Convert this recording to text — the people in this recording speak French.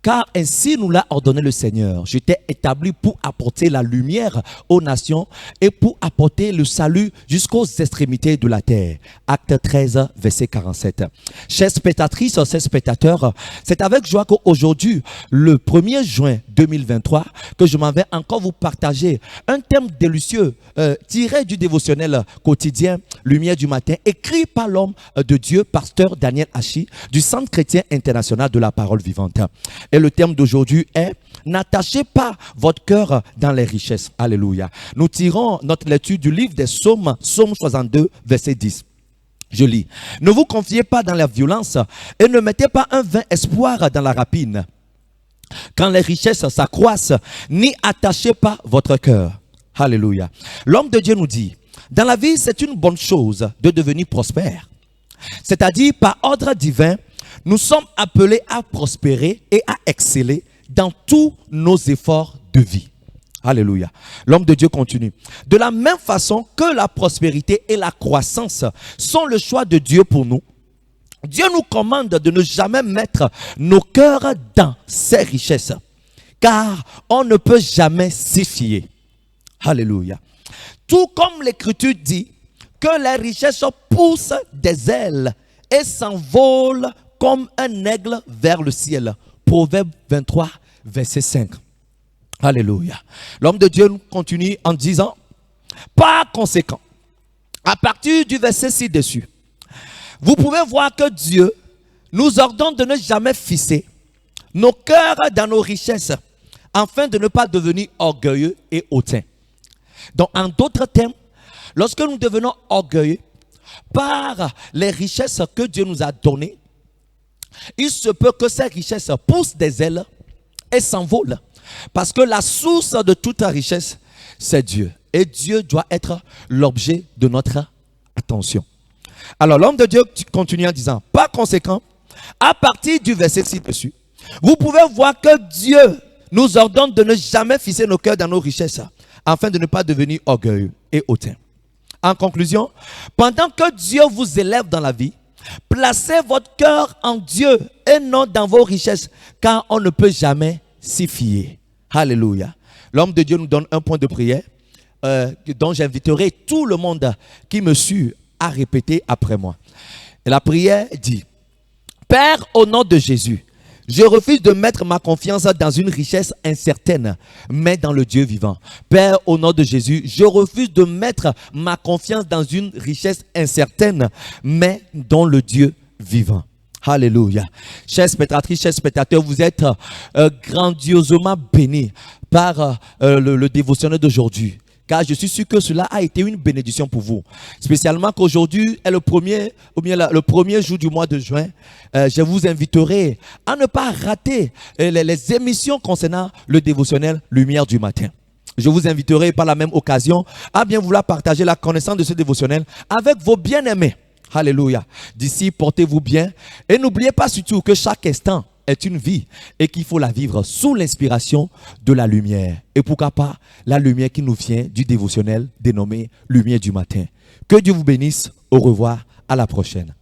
Car ainsi nous l'a ordonné le Seigneur. Je t'ai établi pour apporter la lumière aux nations et pour apporter le salut jusqu'aux extrémités de la terre. Acte 13, verset 47. Chères spectatrices, chers spectateurs, c'est avec joie qu'aujourd'hui, le 1er juin 2023, que je m'en vais encore vous partager un thème délicieux tiré du dévotionnel quotidien Lumière du matin, écrit par l'homme de Dieu, pasteur Daniel Hachi, du Centre chrétien international de la parole vivante. Et le thème d'aujourd'hui est « N'attachez pas votre cœur dans les richesses ». Alléluia. Nous tirons notre lecture du livre des Psaumes, Psaume 62, verset 10. Je lis. « Ne vous confiez pas dans la violence et ne mettez pas un vain espoir dans la rapine. Quand les richesses s'accroissent, n'y attachez pas votre cœur. » Alléluia. L'homme de Dieu nous dit, dans la vie, c'est une bonne chose de devenir prospère. C'est-à-dire, par ordre divin, nous sommes appelés à prospérer et à exceller dans tous nos efforts de vie. Alléluia. L'homme de Dieu continue. De la même façon que la prospérité et la croissance sont le choix de Dieu pour nous, Dieu nous commande de ne jamais mettre nos cœurs dans ces richesses, car on ne peut jamais s'y fier. Alléluia. Tout comme l'Écriture dit que les richesses poussent des ailes et s'envolent comme un aigle vers le ciel. Proverbe 23, verset 5. Alléluia. L'homme de Dieu continue en disant, par conséquent, à partir du verset ci-dessus, vous pouvez voir que Dieu nous ordonne de ne jamais fixer nos cœurs dans nos richesses, afin de ne pas devenir orgueilleux et hautains. Donc, en d'autres termes, lorsque nous devenons orgueilleux par les richesses que Dieu nous a données, il se peut que ces richesses poussent des ailes et s'envolent. Parce que la source de toute richesse, c'est Dieu. Et Dieu doit être l'objet de notre attention. Alors, l'homme de Dieu continue en disant, par conséquent, à partir du verset ci-dessus, vous pouvez voir que Dieu nous ordonne de ne jamais fixer nos cœurs dans nos richesses, afin de ne pas devenir orgueilleux et hautain. En conclusion, pendant que Dieu vous élève dans la vie, placez votre cœur en Dieu et non dans vos richesses, car on ne peut jamais s'y fier. Alléluia. L'homme de Dieu nous donne un point de prière dont j'inviterai tout le monde qui me suit à répéter après moi. Et la prière dit, Père, au nom de Jésus, je refuse de mettre ma confiance dans une richesse incertaine, mais dans le Dieu vivant. Père, au nom de Jésus, je refuse de mettre ma confiance dans une richesse incertaine, mais dans le Dieu vivant. Alléluia. Chers spectatrices, chers spectateurs, vous êtes grandiosement bénis par le dévotionnel d'aujourd'hui. Car je suis sûr que cela a été une bénédiction pour vous. Spécialement qu'aujourd'hui est le premier jour du mois de juin. Je vous inviterai à ne pas rater les émissions concernant le dévotionnel Lumière du matin. Je vous inviterai par la même occasion à bien vouloir partager la connaissance de ce dévotionnel avec vos bien-aimés. Alléluia. D'ici, portez-vous bien. Et n'oubliez pas surtout que chaque instant est une vie et qu'il faut la vivre sous l'inspiration de la lumière. Et pourquoi pas la lumière qui nous vient du dévotionnel dénommé Lumière du matin. Que Dieu vous bénisse. Au revoir. À la prochaine.